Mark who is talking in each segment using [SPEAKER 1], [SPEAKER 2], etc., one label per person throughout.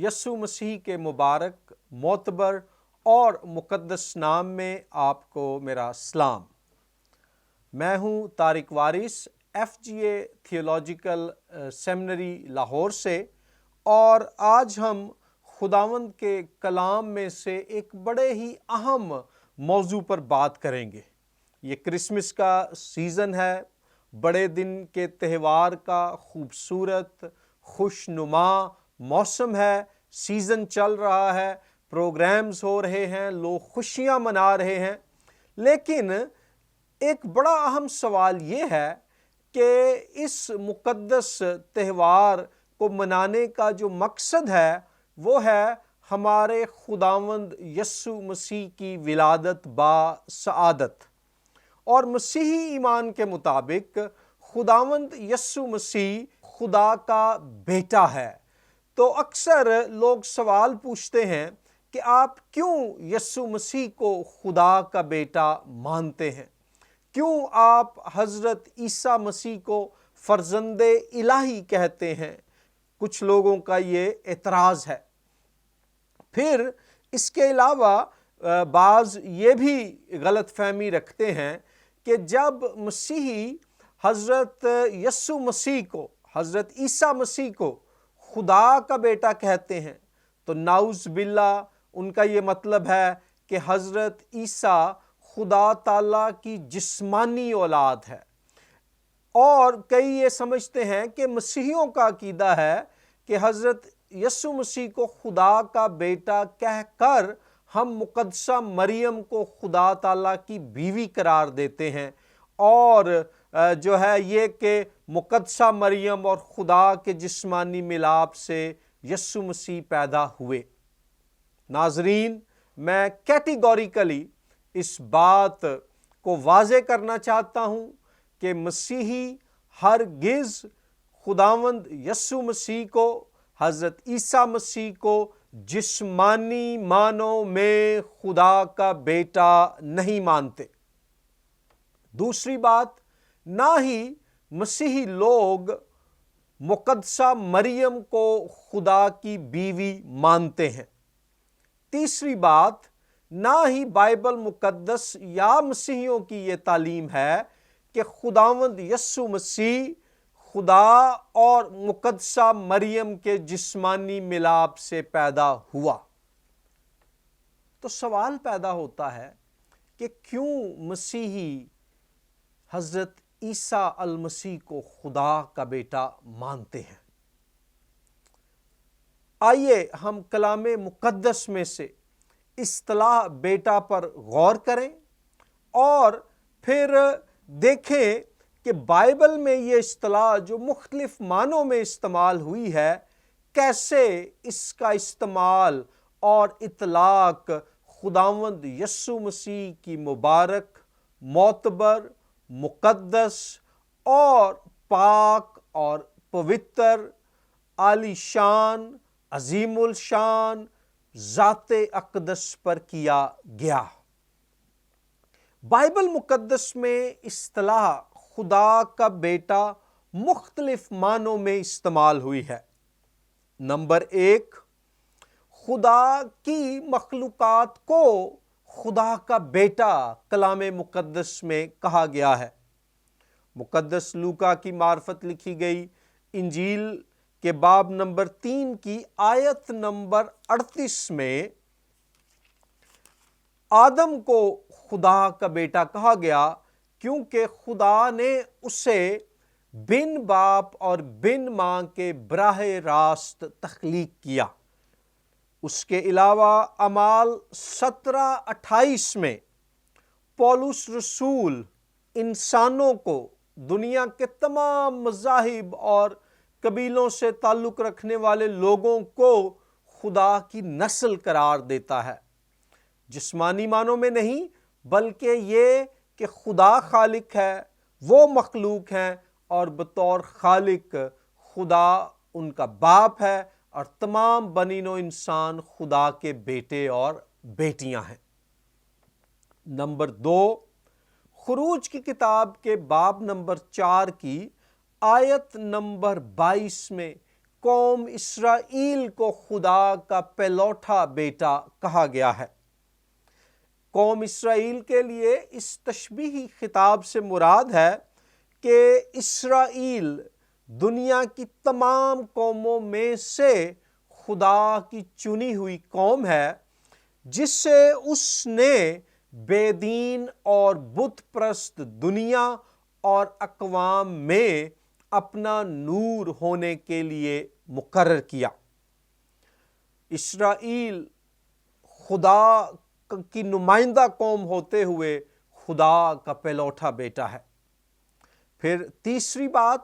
[SPEAKER 1] یسوع مسیح کے مبارک، معتبر اور مقدس نام میں آپ کو میرا سلام۔ میں ہوں طارق وارث، FGA تھیولوجیکل سیمنری لاہور سے، اور آج ہم خداوند کے کلام میں سے ایک بڑے ہی اہم موضوع پر بات کریں گے۔ یہ کرسمس کا سیزن ہے، بڑے دن کے تہوار کا خوبصورت خوشنما موسم ہے، سیزن چل رہا ہے، پروگرامز ہو رہے ہیں، لوگ خوشیاں منا رہے ہیں، لیکن ایک بڑا اہم سوال یہ ہے کہ اس مقدس تہوار کو منانے کا جو مقصد ہے وہ ہے ہمارے خداوند یسوع مسیح کی ولادت با سعادت۔ اور مسیحی ایمان کے مطابق خداوند یسوع مسیح خدا کا بیٹا ہے۔ تو اکثر لوگ سوال پوچھتے ہیں کہ آپ کیوں یسوع مسیح کو خدا کا بیٹا مانتے ہیں؟ کیوں آپ حضرت عیسیٰ مسیح کو فرزند الہی کہتے ہیں؟ کچھ لوگوں کا یہ اعتراض ہے۔ پھر اس کے علاوہ بعض یہ بھی غلط فہمی رکھتے ہیں کہ جب مسیحی حضرت یسوع مسیح کو، حضرت عیسیٰ مسیح کو خدا کا بیٹا کہتے ہیں تو نعوذ باللہ ان کا یہ مطلب ہے کہ حضرت عیسیٰ خدا تعالیٰ کی جسمانی اولاد ہے۔ اور کئی یہ سمجھتے ہیں کہ مسیحیوں کا عقیدہ ہے کہ حضرت یسوع مسیح کو خدا کا بیٹا کہہ کر ہم مقدسہ مریم کو خدا تعالیٰ کی بیوی قرار دیتے ہیں، اور جو ہے یہ کہ مقدسہ مریم اور خدا کے جسمانی ملاپ سے یسوع مسیح پیدا ہوئے۔ ناظرین، میں کیٹیگوریکلی اس بات کو واضح کرنا چاہتا ہوں کہ مسیحی ہرگز خداوند یسوع مسیح کو، حضرت عیسیٰ مسیح کو جسمانی معنوں میں خدا کا بیٹا نہیں مانتے۔ دوسری بات، نہ ہی مسیحی لوگ مقدسہ مریم کو خدا کی بیوی مانتے ہیں۔ تیسری بات، نہ ہی بائبل مقدس یا مسیحیوں کی یہ تعلیم ہے کہ خداوند یسوع مسیح خدا اور مقدسہ مریم کے جسمانی ملاپ سے پیدا ہوا۔ تو سوال پیدا ہوتا ہے کہ کیوں مسیحی حضرت عیسیٰ المسیح کو خدا کا بیٹا مانتے ہیں؟ آئیے ہم کلام مقدس میں سے اصطلاح بیٹا پر غور کریں اور پھر دیکھیں کہ بائبل میں یہ اصطلاح جو مختلف معنوں میں استعمال ہوئی ہے، کیسے اس کا استعمال اور اطلاق خداوند یسوع مسیح کی مبارک، معتبر، مقدس اور پاک اور پوتر، عالی شان، عظیم الشان ذات اقدس پر کیا گیا۔ بائبل مقدس میں اصطلاح خدا کا بیٹا مختلف معنوں میں استعمال ہوئی ہے۔ نمبر 1، خدا کی مخلوقات کو خدا کا بیٹا کلام مقدس میں کہا گیا ہے۔ مقدس لوکا کی معرفت لکھی گئی انجیل کے باب نمبر 3 کی آیت نمبر 38 میں آدم کو خدا کا بیٹا کہا گیا کیونکہ خدا نے اسے بن باپ اور بن ماں کے براہ راست تخلیق کیا۔ اس کے علاوہ اعمال 17:28 میں پولس رسول انسانوں کو، دنیا کے تمام مذاہب اور قبیلوں سے تعلق رکھنے والے لوگوں کو خدا کی نسل قرار دیتا ہے۔ جسمانی معنوں میں نہیں، بلکہ یہ کہ خدا خالق ہے، وہ مخلوق ہیں، اور بطور خالق خدا ان کا باپ ہے، اور تمام بنی نوع انسان خدا کے بیٹے اور بیٹیاں ہیں۔ نمبر 2، خروج کی کتاب کے باب نمبر 4 کی آیت نمبر 22 میں قوم اسرائیل کو خدا کا پہلوٹا بیٹا کہا گیا ہے۔ قوم اسرائیل کے لیے اس تشبیہی خطاب سے مراد ہے کہ اسرائیل دنیا کی تمام قوموں میں سے خدا کی چنی ہوئی قوم ہے، جس سے اس نے بے دین اور بت پرست دنیا اور اقوام میں اپنا نور ہونے کے لیے مقرر کیا۔ اسرائیل خدا کی نمائندہ قوم ہوتے ہوئے خدا کا پہلوٹا بیٹا ہے۔ پھر تیسری بات،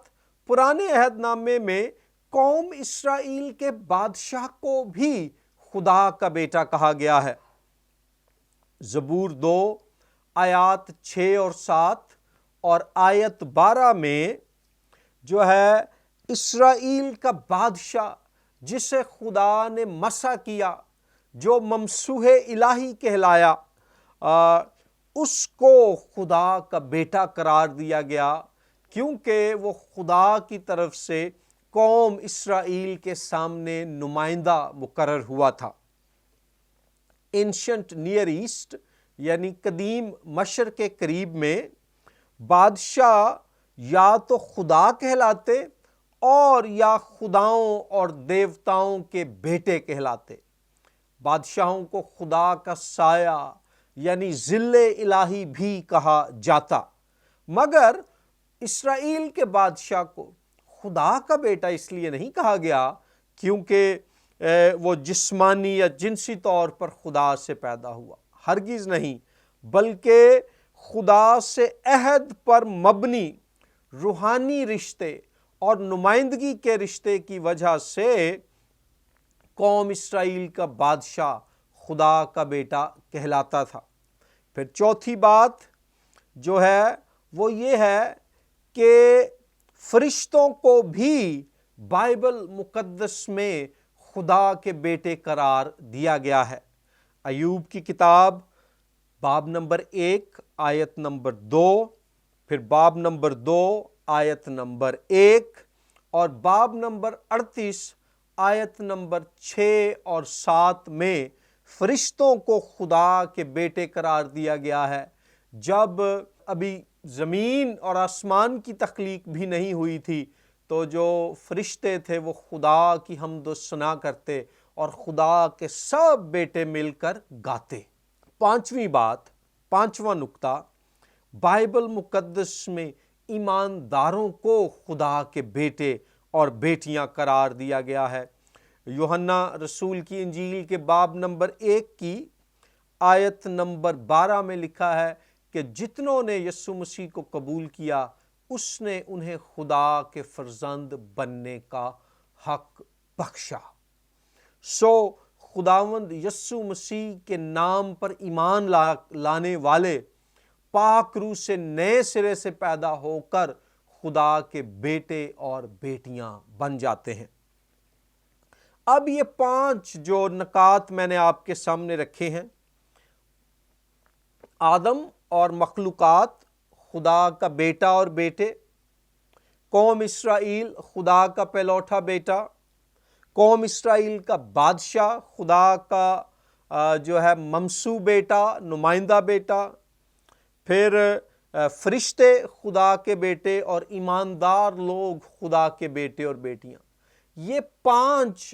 [SPEAKER 1] پرانے عہد نامے میں قوم اسرائیل کے بادشاہ کو بھی خدا کا بیٹا کہا گیا ہے۔ زبور 2 آیات 6 اور 7 اور آیت 12 میں جو ہے اسرائیل کا بادشاہ جسے خدا نے مسح کیا، جو ممسوح الہی کہلایا، اس کو خدا کا بیٹا قرار دیا گیا، کیونکہ وہ خدا کی طرف سے قوم اسرائیل کے سامنے نمائندہ مقرر ہوا تھا۔ اینشنٹ نیئر ایسٹ یعنی قدیم مشرق کے قریب میں بادشاہ یا تو خدا کہلاتے اور یا خداؤں اور دیوتاؤں کے بیٹے کہلاتے۔ بادشاہوں کو خدا کا سایہ یعنی ظل الہی بھی کہا جاتا، مگر اسرائیل کے بادشاہ کو خدا کا بیٹا اس لیے نہیں کہا گیا کیونکہ وہ جسمانی یا جنسی طور پر خدا سے پیدا ہوا، ہرگز نہیں، بلکہ خدا سے عہد پر مبنی روحانی رشتے اور نمائندگی کے رشتے کی وجہ سے قوم اسرائیل کا بادشاہ خدا کا بیٹا کہلاتا تھا۔ پھر چوتھی بات جو ہے وہ یہ ہے کہ فرشتوں کو بھی بائبل مقدس میں خدا کے بیٹے قرار دیا گیا ہے۔ ایوب کی کتاب باب نمبر 1 آیت نمبر 2، پھر باب نمبر 2 آیت نمبر 1 اور باب نمبر 38 آیت نمبر 6 اور 7 میں فرشتوں کو خدا کے بیٹے قرار دیا گیا ہے۔ جب ابھی زمین اور آسمان کی تخلیق بھی نہیں ہوئی تھی تو جو فرشتے تھے وہ خدا کی حمد و ثنا کرتے اور خدا کے سب بیٹے مل کر گاتے۔ پانچویں بات، پانچواں نقطہ، بائبل مقدس میں ایمانداروں کو خدا کے بیٹے اور بیٹیاں قرار دیا گیا ہے۔ یوحنا رسول کی انجیل کے باب نمبر 1 کی آیت نمبر 12 میں لکھا ہے کہ جتنوں نے یسوع مسیح کو قبول کیا اس نے انہیں خدا کے فرزند بننے کا حق بخشا۔ سو خداوند یسوع مسیح کے نام پر ایمان لانے والے پاک روح سے نئے سرے سے پیدا ہو کر خدا کے بیٹے اور بیٹیاں بن جاتے ہیں۔ اب یہ 5 جو نکات میں نے آپ کے سامنے رکھے ہیں، آدم اور مخلوقات خدا کا بیٹا اور بیٹے، قوم اسرائیل خدا کا پہلوٹا بیٹا، قوم اسرائیل کا بادشاہ خدا کا جو ہے ممسوح بیٹا، نمائندہ بیٹا، پھر فرشتے خدا کے بیٹے اور ایماندار لوگ خدا کے بیٹے اور بیٹیاں۔ یہ 5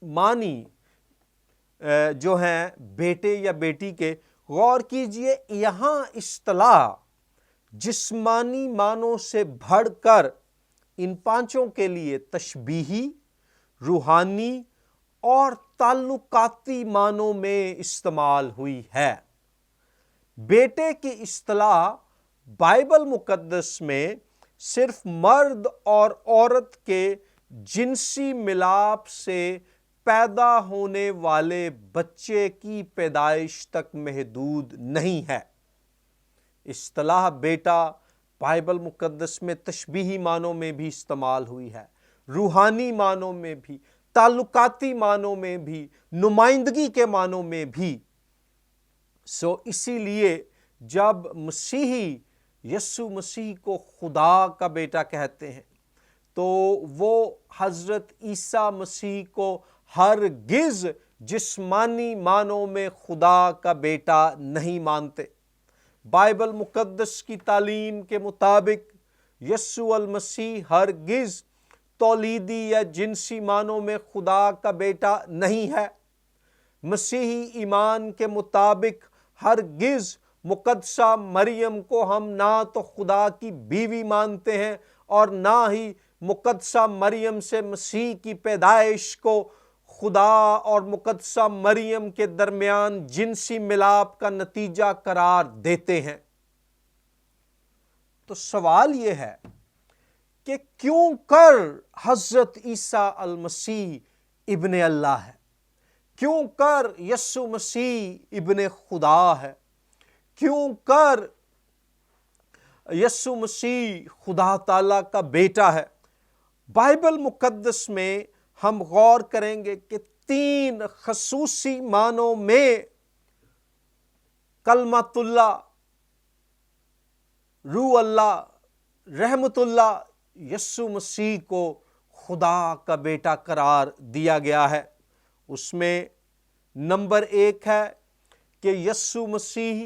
[SPEAKER 1] معنی جو ہیں بیٹے یا بیٹی کے، غور کیجئے، یہاں اصطلاح جسمانی معنوں سے بڑھ کر ان 5 کے لیے تشبیہی، روحانی اور تعلقاتی معنوں میں استعمال ہوئی ہے۔ بیٹے کی اصطلاح بائبل مقدس میں صرف مرد اور عورت کے جنسی ملاپ سے پیدا ہونے والے بچے کی پیدائش تک محدود نہیں ہے۔ اصطلاح بیٹا بائبل مقدس میں تشبیہی معنوں میں بھی استعمال ہوئی ہے، روحانی معنوں میں بھی، تعلقاتی معنوں میں بھی، نمائندگی کے معنوں میں بھی۔ سو اسی لیے جب مسیحی یسوع مسیح کو خدا کا بیٹا کہتے ہیں تو وہ حضرت عیسیٰ مسیح کو ہرگز جسمانی معنوں میں خدا کا بیٹا نہیں مانتے۔ بائبل مقدس کی تعلیم کے مطابق یسوع المسیح ہرگز تولیدی یا جنسی معنوں میں خدا کا بیٹا نہیں ہے۔ مسیحی ایمان کے مطابق ہرگز مقدسہ مریم کو ہم نہ تو خدا کی بیوی مانتے ہیں اور نہ ہی مقدسہ مریم سے مسیح کی پیدائش کو خدا اور مقدسہ مریم کے درمیان جنسی ملاپ کا نتیجہ قرار دیتے ہیں۔ تو سوال یہ ہے کہ کیوں کر حضرت عیسیٰ المسیح ابن اللہ ہے؟ کیوں کر یسوع مسیح ابن خدا ہے؟ کیوں کر یسوع مسیح خدا تعالیٰ کا بیٹا ہے؟ بائبل مقدس میں ہم غور کریں گے کہ 3 خصوصی معنوں میں کلمۃ اللہ، روح اللہ، رحمت اللہ یسوع مسیح کو خدا کا بیٹا قرار دیا گیا ہے۔ اس میں نمبر 1 ہے کہ یسوع مسیح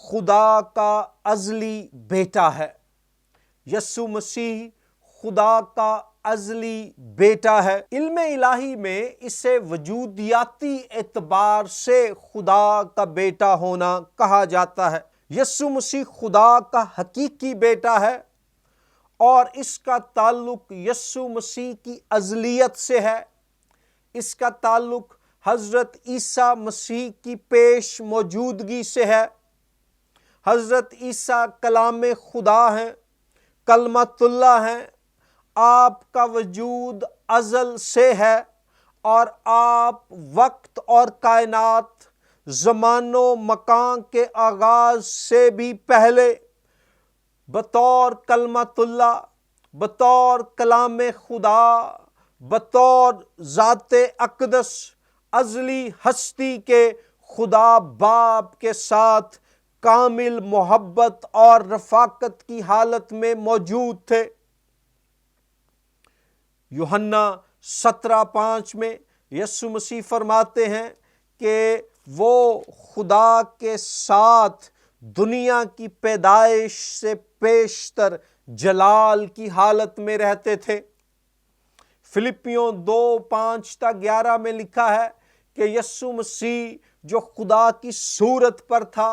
[SPEAKER 1] خدا کا ازلی بیٹا ہے۔ یسوع مسیح خدا کا ازلی بیٹا ہے۔ علم الہی میں اسے وجودیاتی اعتبار سے خدا کا بیٹا ہونا کہا جاتا ہے۔ یسوع مسیح خدا کا حقیقی بیٹا ہے اور اس کا تعلق یسوع مسیح کی ازلیت سے ہے۔ اس کا تعلق حضرت عیسیٰ مسیح کی پیش موجودگی سے ہے۔ حضرت عیسیٰ کلام خدا ہیں، کلمۃ اللہ ہیں۔ آپ کا وجود ازل سے ہے اور آپ وقت اور کائنات، زمان و مکان کے آغاز سے بھی پہلے بطور کلمۃ اللہ، بطور کلام خدا، بطور ذات اقدس ازلی ہستی کے خدا باپ کے ساتھ کامل محبت اور رفاقت کی حالت میں موجود تھے۔ یوحنا 17:5 میں یسوع مسیح فرماتے ہیں کہ وہ خدا کے ساتھ دنیا کی پیدائش سے پیشتر جلال کی حالت میں رہتے تھے۔ فلپیوں 2:5-11 میں لکھا ہے کہ یسوع مسیح جو خدا کی صورت پر تھا،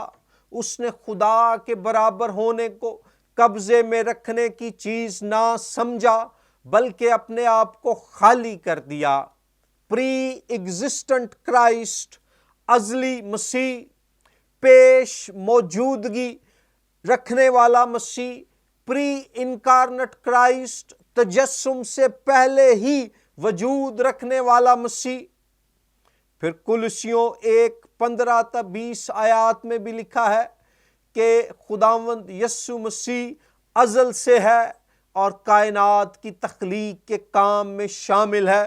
[SPEAKER 1] اس نے خدا کے برابر ہونے کو قبضے میں رکھنے کی چیز نہ سمجھا بلکہ اپنے آپ کو خالی کر دیا۔ پری ایگزسٹنٹ کرائسٹ، ازلی مسیح، پیش موجودگی رکھنے والا مسیح، پری انکارنٹ کرائسٹ، تجسم سے پہلے ہی وجود رکھنے والا مسیح۔ پھر کولوسیوں 1:15-20 آیات میں بھی لکھا ہے کہ خداوند یسوع مسیح ازل سے ہے اور کائنات کی تخلیق کے کام میں شامل ہے۔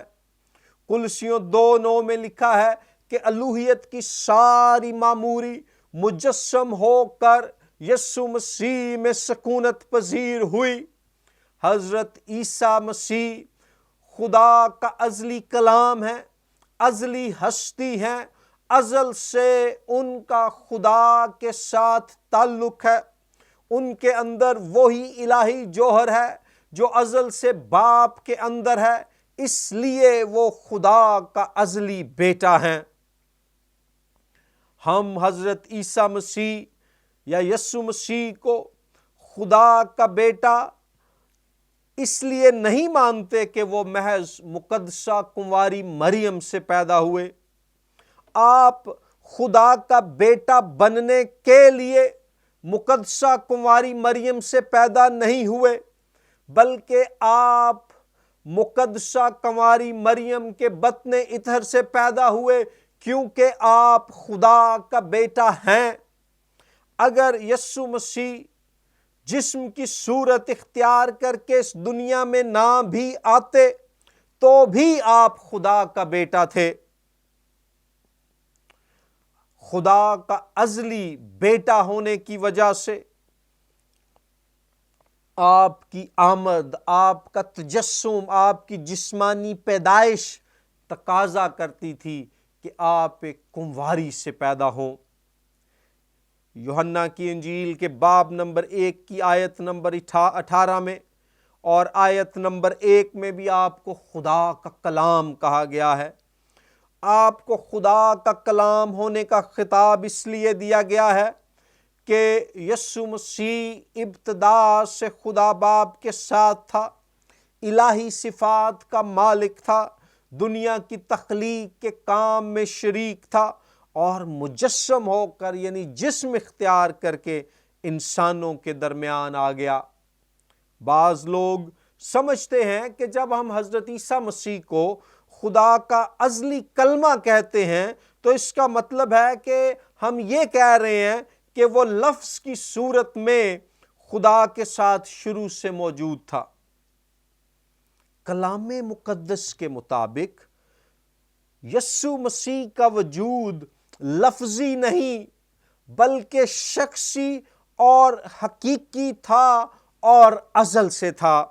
[SPEAKER 1] کولوسیوں 2:9 میں لکھا ہے کہ الوہیت کی ساری معموری مجسم ہو کر یسوع مسیح میں سکونت پذیر ہوئی۔ حضرت عیسیٰ مسیح خدا کا ازلی کلام ہے، ازلی ہستی ہیں، ازل سے ان کا خدا کے ساتھ تعلق ہے۔ ان کے اندر وہی الہی جوہر ہے جو ازل سے باپ کے اندر ہے، اس لیے وہ خدا کا ازلی بیٹا ہیں۔ ہم حضرت عیسیٰ مسیح یا یسوع مسیح کو خدا کا بیٹا اس لیے نہیں مانتے کہ وہ محض مقدسہ کنواری مریم سے پیدا ہوئے۔ آپ خدا کا بیٹا بننے کے لیے مقدسہ کنواری مریم سے پیدا نہیں ہوئے، بلکہ آپ مقدسہ کنواری مریم کے بطن اطہر سے پیدا ہوئے، کیونکہ آپ خدا کا بیٹا ہیں۔ اگر یسوع مسیح جسم کی صورت اختیار کر کے اس دنیا میں نہ بھی آتے تو بھی آپ خدا کا بیٹا تھے۔ خدا کا ازلی بیٹا ہونے کی وجہ سے آپ کی آمد، آپ کا تجسم، آپ کی جسمانی پیدائش تقاضا کرتی تھی کہ آپ ایک کنواری سے پیدا ہوں۔ یوحنا کی انجیل کے باب نمبر 1 کی آیت نمبر 18 میں اور آیت نمبر 1 میں بھی آپ کو خدا کا کلام کہا گیا ہے۔ آپ کو خدا کا کلام ہونے کا خطاب اس لیے دیا گیا ہے کہ یسوع مسیح ابتدا سے خدا باپ کے ساتھ تھا، الہی صفات کا مالک تھا، دنیا کی تخلیق کے کام میں شریک تھا اور مجسم ہو کر یعنی جسم اختیار کر کے انسانوں کے درمیان آ گیا۔ بعض لوگ سمجھتے ہیں کہ جب ہم حضرت عیسیٰ مسیح کو خدا کا ازلی کلمہ کہتے ہیں تو اس کا مطلب ہے کہ ہم یہ کہہ رہے ہیں کہ وہ لفظ کی صورت میں خدا کے ساتھ شروع سے موجود تھا۔ کلام مقدس کے مطابق یسوع مسیح کا وجود لفظی نہیں بلکہ شخصی اور حقیقی تھا اور ازل سے تھا۔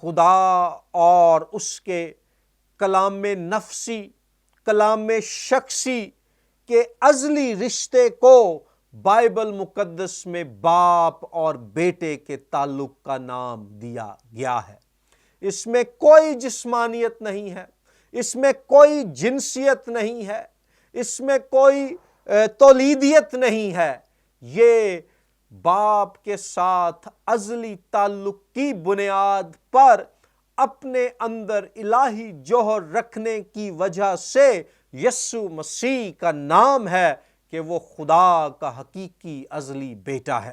[SPEAKER 1] خدا اور اس کے کلام نفسی، کلام شخصی کے ازلی رشتے کو بائبل مقدس میں باپ اور بیٹے کے تعلق کا نام دیا گیا ہے۔ اس میں کوئی جسمانیت نہیں ہے، اس میں کوئی جنسیت نہیں ہے، اس میں کوئی تولیدیت نہیں ہے۔ یہ باپ کے ساتھ ازلی تعلق کی بنیاد پر اپنے اندر الہی جوہر رکھنے کی وجہ سے یسوع مسیح کا نام ہے کہ وہ خدا کا حقیقی ازلی بیٹا ہے۔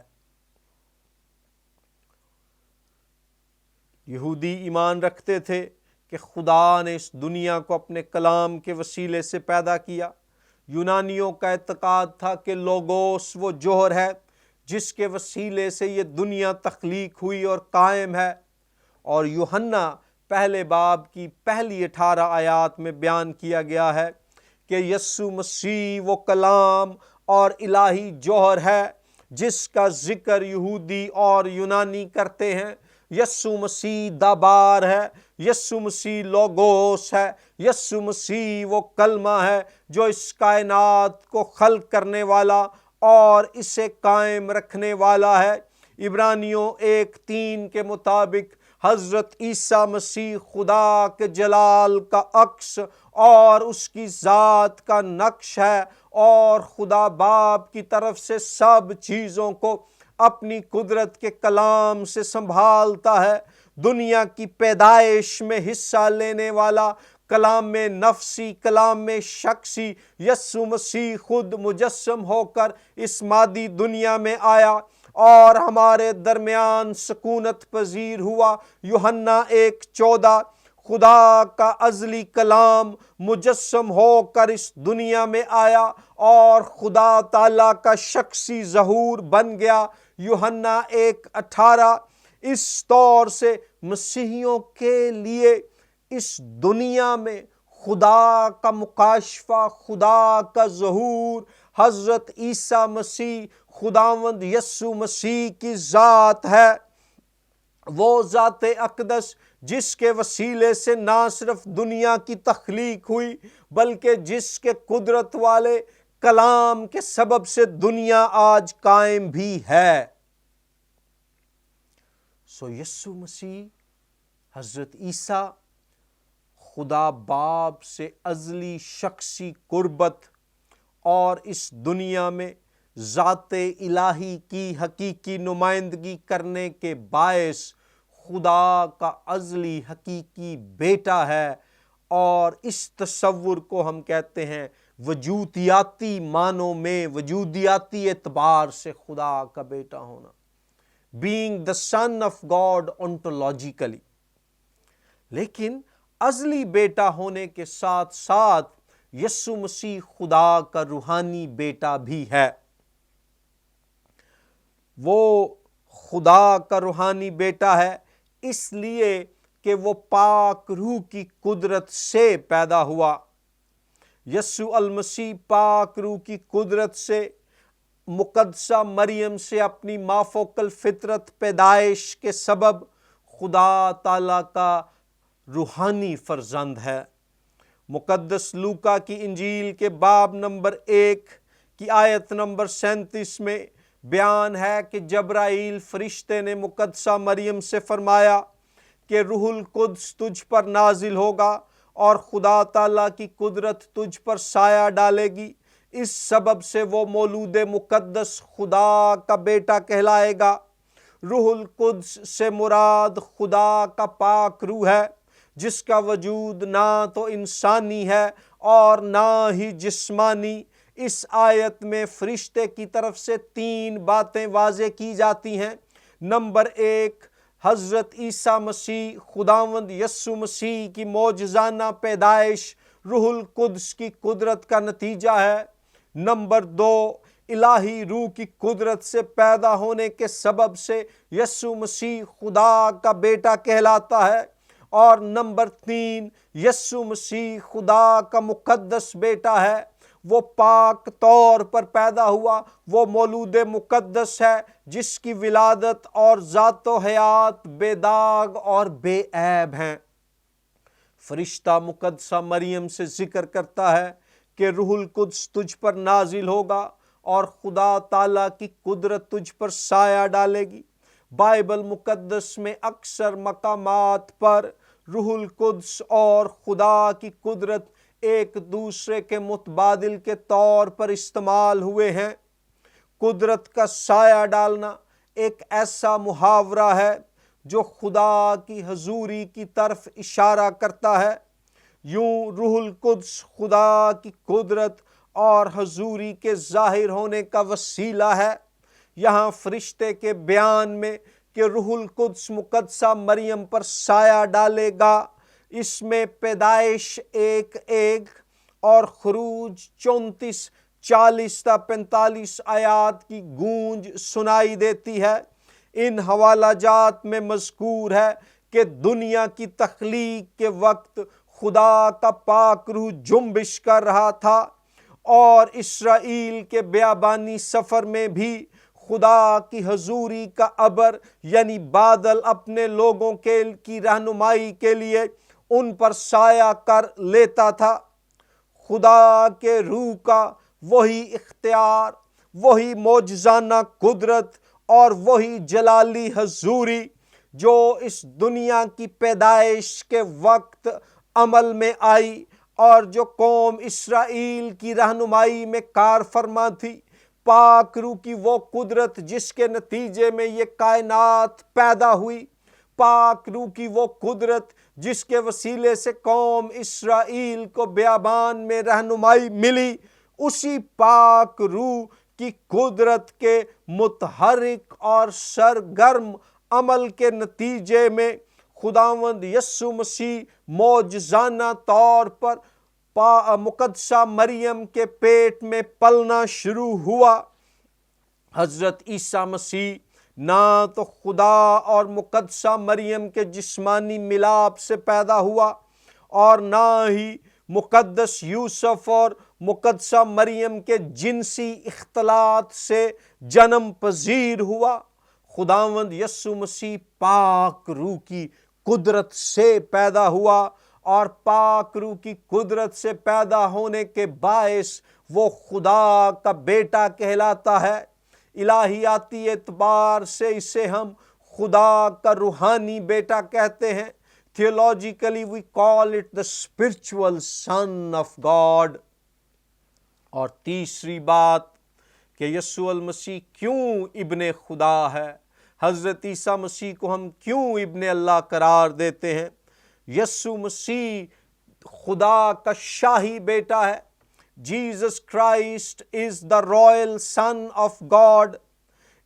[SPEAKER 1] یہودی ایمان رکھتے تھے کہ خدا نے اس دنیا کو اپنے کلام کے وسیلے سے پیدا کیا۔ یونانیوں کا اعتقاد تھا کہ لوگوس وہ جوہر ہے جس کے وسیلے سے یہ دنیا تخلیق ہوئی اور قائم ہے، اور یوحنا پہلے باب کی پہلی 18 آیات میں بیان کیا گیا ہے کہ یسوع مسیح وہ کلام اور الہی جوہر ہے جس کا ذکر یہودی اور یونانی کرتے ہیں۔ یسوع مسیح دابار ہے، یسوع مسیح لوگوس ہے، یسوع مسیح وہ کلمہ ہے جو اس کائنات کو خلق کرنے والا اور اسے قائم رکھنے والا ہے۔ عبرانیوں 1:3 کے مطابق حضرت عیسیٰ مسیح خدا کے جلال کا عکس اور اس کی ذات کا نقش ہے اور خدا باپ کی طرف سے سب چیزوں کو اپنی قدرت کے کلام سے سنبھالتا ہے۔ دنیا کی پیدائش میں حصہ لینے والا کلام نفسی، کلام شخصی یسوع مسیح خود مجسم ہو کر اس مادی دنیا میں آیا اور ہمارے درمیان سکونت پذیر ہوا۔ یوحنا 1:14 خدا کا ازلی کلام مجسم ہو کر اس دنیا میں آیا اور خدا تعالیٰ کا شخصی ظہور بن گیا۔ یوحنا 1:18 اس طور سے مسیحیوں کے لیے اس دنیا میں خدا کا مکاشفہ، خدا کا ظہور حضرت عیسیٰ مسیح خداوند یسوع مسیح کی ذات ہے۔ وہ ذات اقدس جس کے وسیلے سے نہ صرف دنیا کی تخلیق ہوئی بلکہ جس کے قدرت والے کلام کے سبب سے دنیا آج قائم بھی ہے۔ سو یسوع مسیح حضرت عیسیٰ خدا باپ سے ازلی شخصی قربت اور اس دنیا میں ذات الہی کی حقیقی نمائندگی کرنے کے باعث خدا کا ازلی حقیقی بیٹا ہے، اور اس تصور کو ہم کہتے ہیں وجودیاتی معنوں میں، وجودیاتی اعتبار سے خدا کا بیٹا ہونا، being the son of God ontologically۔ لیکن ازلی بیٹا ہونے کے ساتھ ساتھ یسوع مسیح خدا کا روحانی بیٹا بھی ہے۔ وہ خدا کا روحانی بیٹا ہے اس لیے کہ وہ پاک روح کی قدرت سے پیدا ہوا۔ یسوع المسیح پاک روح کی قدرت سے مقدسہ مریم سے اپنی مافوق الفطرت پیدائش کے سبب خدا تعالیٰ کا روحانی فرزند ہے۔ مقدس لوکا کی انجیل کے باب نمبر 1 کی آیت نمبر 37 میں بیان ہے کہ جبرائیل فرشتے نے مقدسہ مریم سے فرمایا کہ روح القدس تجھ پر نازل ہوگا اور خدا تعالیٰ کی قدرت تجھ پر سایہ ڈالے گی، اس سبب سے وہ مولود مقدس خدا کا بیٹا کہلائے گا۔ روح القدس سے مراد خدا کا پاک روح ہے، جس کا وجود نہ تو انسانی ہے اور نہ ہی جسمانی۔ اس آیت میں فرشتے کی طرف سے 3 باتیں واضح کی جاتی ہیں۔ نمبر 1، حضرت عیسیٰ مسیح خداوند یسوع مسیح کی معجزانہ پیدائش روح القدس کی قدرت کا نتیجہ ہے۔ نمبر 2، الہی روح کی قدرت سے پیدا ہونے کے سبب سے یسوع مسیح خدا کا بیٹا کہلاتا ہے۔ اور نمبر 3، یسوع مسیح خدا کا مقدس بیٹا ہے، وہ پاک طور پر پیدا ہوا، وہ مولود مقدس ہے جس کی ولادت اور ذات و حیات بے داغ اور بے عیب ہیں۔ فرشتہ مقدسہ مریم سے ذکر کرتا ہے کہ روح القدس تجھ پر نازل ہوگا اور خدا تعالیٰ کی قدرت تجھ پر سایہ ڈالے گی۔ بائبل مقدس میں اکثر مقامات پر روح القدس اور خدا کی قدرت ایک دوسرے کے متبادل کے طور پر استعمال ہوئے ہیں۔ قدرت کا سایہ ڈالنا ایک ایسا محاورہ ہے جو خدا کی حضوری کی طرف اشارہ کرتا ہے۔ یوں روح القدس خدا کی قدرت اور حضوری کے ظاہر ہونے کا وسیلہ ہے۔ یہاں فرشتے کے بیان میں کہ روح القدس مقدسہ مریم پر سایہ ڈالے گا، اس میں پیدائش 1:1 اور خروج 34:40 تا 45 آیات کی گونج سنائی دیتی ہے۔ ان حوالہ جات میں مذکور ہے کہ دنیا کی تخلیق کے وقت خدا کا پاک روح جنبش کر رہا تھا، اور اسرائیل کے بیابانی سفر میں بھی خدا کی حضوری کا ابر یعنی بادل اپنے لوگوں کی رہنمائی کے لیے ان پر سایہ کر لیتا تھا۔ خدا کے روح کا وہی اختیار، وہی معجزانہ قدرت اور وہی جلالی حضوری جو اس دنیا کی پیدائش کے وقت عمل میں آئی اور جو قوم اسرائیل کی رہنمائی میں کار فرما تھی، پاک روح کی وہ قدرت جس کے نتیجے میں یہ کائنات پیدا ہوئی، پاک روح کی وہ قدرت جس کے وسیلے سے قوم اسرائیل کو بیابان میں رہنمائی ملی، اسی پاک روح کی قدرت کے متحرک اور سرگرم عمل کے نتیجے میں خداوند یسوع مسیح معجزانہ طور پر مقدسہ مریم کے پیٹ میں پلنا شروع ہوا۔ حضرت عیسیٰ مسیح نہ تو خدا اور مقدسہ مریم کے جسمانی ملاپ سے پیدا ہوا اور نہ ہی مقدس یوسف اور مقدسہ مریم کے جنسی اختلاط سے جنم پذیر ہوا۔ خداوند یسوع مسیح پاک روح کی قدرت سے پیدا ہوا، اور پاک روح کی قدرت سے پیدا ہونے کے باعث وہ خدا کا بیٹا کہلاتا ہے۔ الہیاتی اعتبار سے اسے ہم خدا کا روحانی بیٹا کہتے ہیں۔ Theologically we call it the spiritual son of God۔ اور تیسری بات کہ یسوع المسیح کیوں ابن خدا ہے، حضرت عیسیٰ مسیح کو ہم کیوں ابن اللہ قرار دیتے ہیں۔ یسوع مسیح خدا کا شاہی بیٹا ہے۔ Jesus Christ is the royal son of God.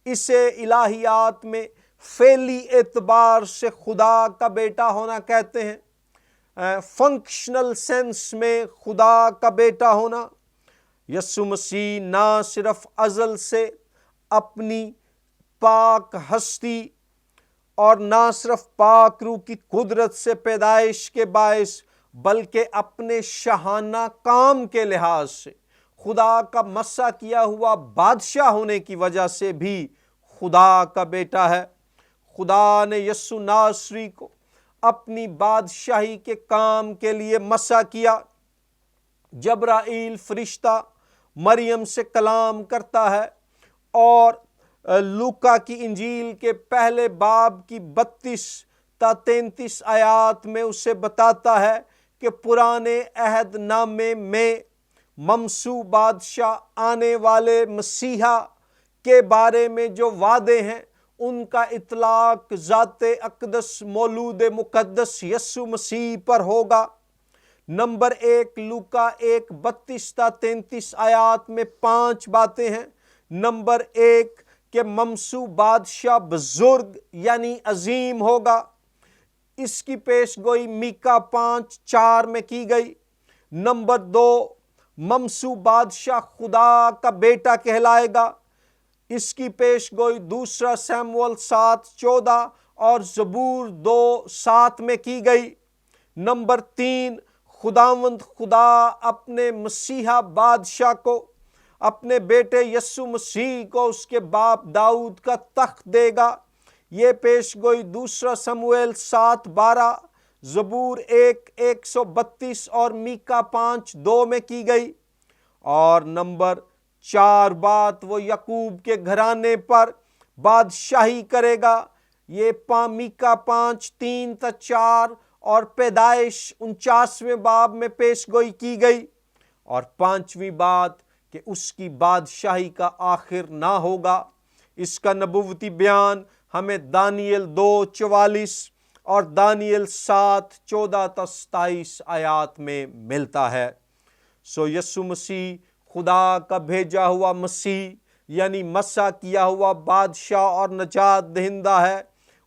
[SPEAKER 1] اسے الہیات میں فعلی اعتبار سے خدا کا بیٹا ہونا کہتے ہیں، فنکشنل سینس میں خدا کا بیٹا ہونا۔ یسوع مسیح نہ صرف ازل سے اپنی پاک ہستی اور نہ صرف پاک روح کی قدرت سے پیدائش کے باعث، بلکہ اپنے شاہانہ کام کے لحاظ سے خدا کا مسح کیا ہوا بادشاہ ہونے کی وجہ سے بھی خدا کا بیٹا ہے۔ خدا نے یسوع ناصری کو اپنی بادشاہی کے کام کے لیے مسح کیا۔ جبرائیل فرشتہ مریم سے کلام کرتا ہے اور لوکا کی انجیل کے پہلے باب کی 32 تا 33 آیات میں اسے بتاتا ہے کہ پرانے عہد نامے میں ممسو بادشاہ آنے والے مسیحا کے بارے میں جو وعدے ہیں ان کا اطلاق ذات اقدس مولود مقدس یسوع مسیح پر ہوگا۔ نمبر 1 لوکا 1:32 تا 33 آیات میں 5 باتیں ہیں۔ نمبر 1 کہ ممسو بادشاہ بزرگ یعنی عظیم ہوگا، اس کی پیش گوئی میکا 5:4 میں کی گئی۔ نمبر 2 ممسو بادشاہ خدا کا بیٹا کہلائے گا، اس کی پیش گوئی 2 سیموئیل 7:14 اور زبور 2:7 میں کی گئی۔ نمبر 3 خداوند خدا اپنے مسیحا بادشاہ کو، اپنے بیٹے یسوع مسیح کو اس کے باپ داؤد کا تخت دے گا، یہ پیش گوئی 2 سموئیل 7:12 زبور 1:132 اور میکا 5:2 میں کی گئی۔ اور نمبر 4 بات وہ یعقوب کے گھرانے پر بادشاہی کرے گا، یہ میکا 5:3 تا 4 اور پیدائش 49ویں باب میں پیش گوئی کی گئی۔ اور 5ویں بات کہ اس کی بادشاہی کا آخر نہ ہوگا، اس کا نبوتی بیان ہمیں دانیل 2:44 اور دانیل 7:14 تا 27 آیات میں ملتا ہے۔ سو یسوع مسیح خدا کا بھیجا ہوا مسیح یعنی مسح کیا ہوا بادشاہ اور نجات دہندہ ہے،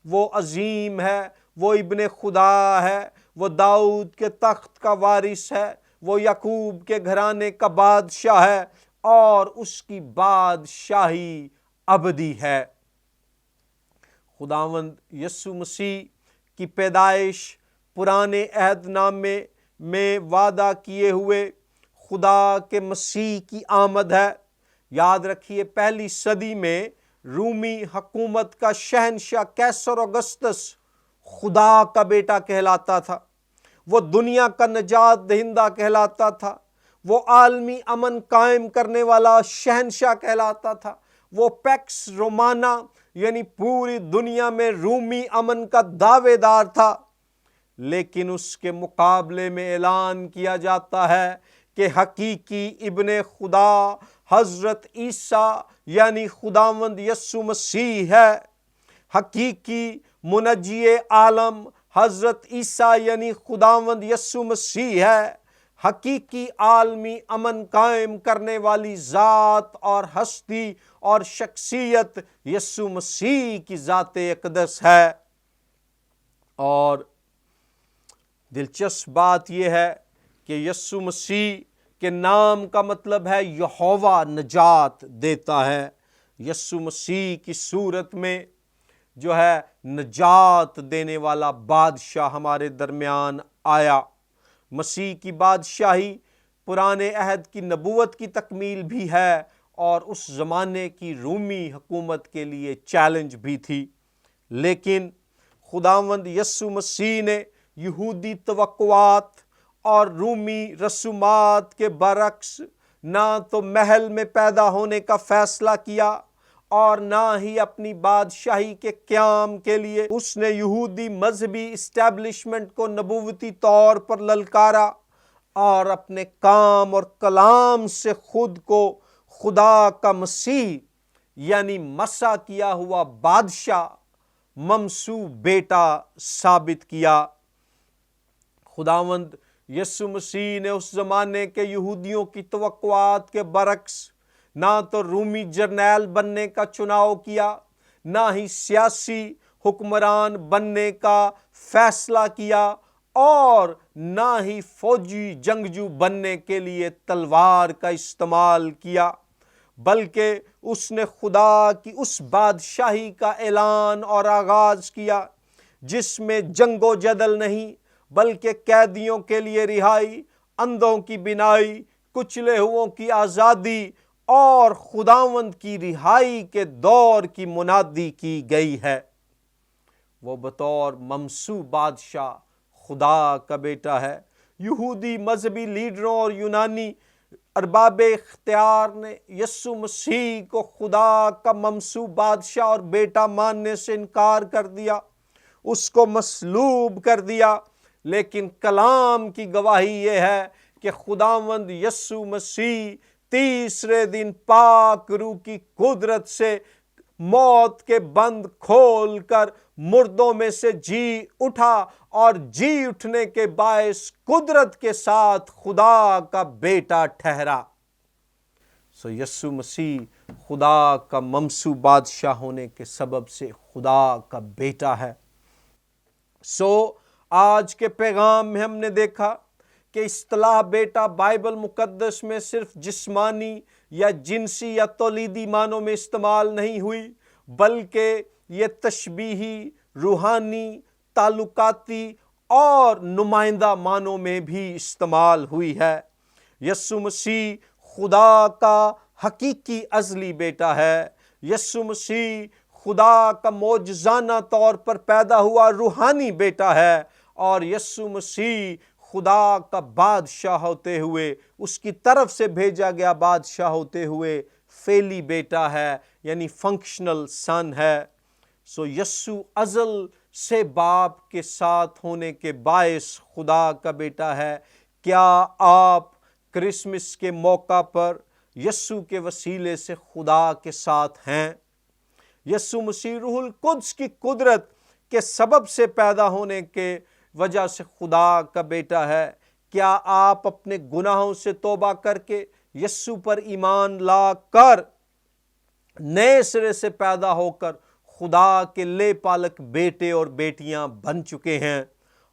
[SPEAKER 1] وہ عظیم ہے، وہ ابن خدا ہے، وہ داؤد کے تخت کا وارث ہے، وہ یعقوب کے گھرانے کا بادشاہ ہے اور اس کی بادشاہی ابدی ہے۔ خداوند یسوع مسیح کی پیدائش پرانے عہد نامے میں وعدہ کیے ہوئے خدا کے مسیح کی آمد ہے۔ یاد رکھیے 1 صدی میں رومی حکومت کا شہنشاہ قیصر اگسطس خدا کا بیٹا کہلاتا تھا، وہ دنیا کا نجات دہندہ کہلاتا تھا، وہ عالمی امن قائم کرنے والا شہنشاہ کہلاتا تھا، وہ پیکس رومانا یعنی پوری دنیا میں رومی امن کا دعوے دار تھا۔ لیکن اس کے مقابلے میں اعلان کیا جاتا ہے کہ حقیقی ابن خدا حضرت عیسیٰ یعنی خداوند یسوع مسیح ہے، حقیقی منجی عالم حضرت عیسیٰ یعنی خداوند یسوع مسیح ہے، حقیقی عالمی امن قائم کرنے والی ذات اور ہستی اور شخصیت یسوع مسیح کی ذات اقدس ہے۔ اور دلچسپ بات یہ ہے کہ یسوع مسیح کے نام کا مطلب ہے یہوہ نجات دیتا ہے۔ یسوع مسیح کی صورت میں جو ہے نجات دینے والا بادشاہ ہمارے درمیان آیا۔ مسیح کی بادشاہی پرانے عہد کی نبوت کی تکمیل بھی ہے اور اس زمانے کی رومی حکومت کے لیے چیلنج بھی تھی، لیکن خداوند یسوع مسیح نے یہودی توقعات اور رومی رسومات کے برعکس نہ تو محل میں پیدا ہونے کا فیصلہ کیا اور نہ ہی اپنی بادشاہی کے قیام کے لیے اس نے یہودی مذہبی اسٹیبلشمنٹ کو نبوتی طور پر للکارا اور اپنے کام اور کلام سے خود کو خدا کا مسیح یعنی مسح کیا ہوا بادشاہ ممسو بیٹا ثابت کیا۔ خداوند یسوع مسیح نے اس زمانے کے یہودیوں کی توقعات کے برعکس نہ تو رومی جرنیل بننے کا چناؤ کیا، نہ ہی سیاسی حکمران بننے کا فیصلہ کیا اور نہ ہی فوجی جنگجو بننے کے لیے تلوار کا استعمال کیا، بلکہ اس نے خدا کی اس بادشاہی کا اعلان اور آغاز کیا جس میں جنگ و جدل نہیں بلکہ قیدیوں کے لیے رہائی، اندھوں کی بینائی، کچلے ہوئوں کی آزادی اور خداوند کی رہائی کے دور کی منادی کی گئی ہے۔ وہ بطور ممسو بادشاہ خدا کا بیٹا ہے۔ یہودی مذہبی لیڈروں اور یونانی ارباب اختیار نے یسوع مسیح کو خدا کا ممسو بادشاہ اور بیٹا ماننے سے انکار کر دیا، اس کو مصلوب کر دیا، لیکن کلام کی گواہی یہ ہے کہ خداوند یسوع مسیح تیسرے دن پاک روح کی قدرت سے موت کے بند کھول کر مردوں میں سے جی اٹھا، اور جی اٹھنے کے باعث قدرت کے ساتھ خدا کا بیٹا ٹھہرا۔ یسوع مسیح خدا کا ممسو بادشاہ ہونے کے سبب سے خدا کا بیٹا ہے۔ آج کے پیغام میں ہم نے دیکھا کہ اصطلاح بیٹا بائبل مقدس میں صرف جسمانی یا جنسی یا تولیدی معنوں میں استعمال نہیں ہوئی، بلکہ یہ تشبیہی، روحانی، تعلقاتی اور نمائندہ معنوں میں بھی استعمال ہوئی ہے۔ یسوع مسیح خدا کا حقیقی ازلی بیٹا ہے۔ یسوع مسیح خدا کا معجزانہ طور پر پیدا ہوا روحانی بیٹا ہے، اور یسوع مسیح خدا کا بادشاہ ہوتے ہوئے، اس کی طرف سے بھیجا گیا بادشاہ ہوتے ہوئے فعلی بیٹا ہے، یعنی فنکشنل سن ہے۔ یسوع ازل سے باپ کے ساتھ ہونے کے باعث خدا کا بیٹا ہے۔ کیا آپ کرسمس کے موقع پر یسوع کے وسیلے سے خدا کے ساتھ ہیں؟ یسوع مسیح روح القدس کی قدرت کے سبب سے پیدا ہونے کے وجہ سے خدا کا بیٹا ہے۔ کیا آپ اپنے گناہوں سے توبہ کر کے یسوع پر ایمان لا کر نئے سرے سے پیدا ہو کر خدا کے لے پالک بیٹے اور بیٹیاں بن چکے ہیں،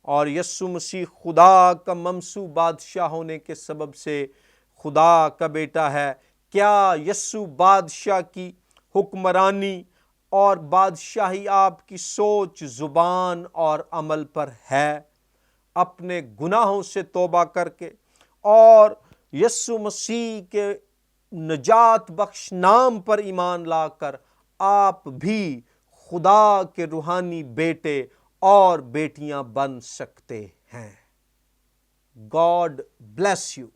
[SPEAKER 1] اور یسوع مسیح خدا کا ممسو بادشاہ ہونے کے سبب سے خدا کا بیٹا ہے؟ کیا یسوع بادشاہ کی حکمرانی اور بادشاہی آپ کی سوچ، زبان اور عمل پر ہے؟ اپنے گناہوں سے توبہ کر کے اور یسوع مسیح کے نجات بخش نام پر ایمان لا کر آپ بھی خدا کے روحانی بیٹے اور بیٹیاں بن سکتے ہیں۔ God bless you.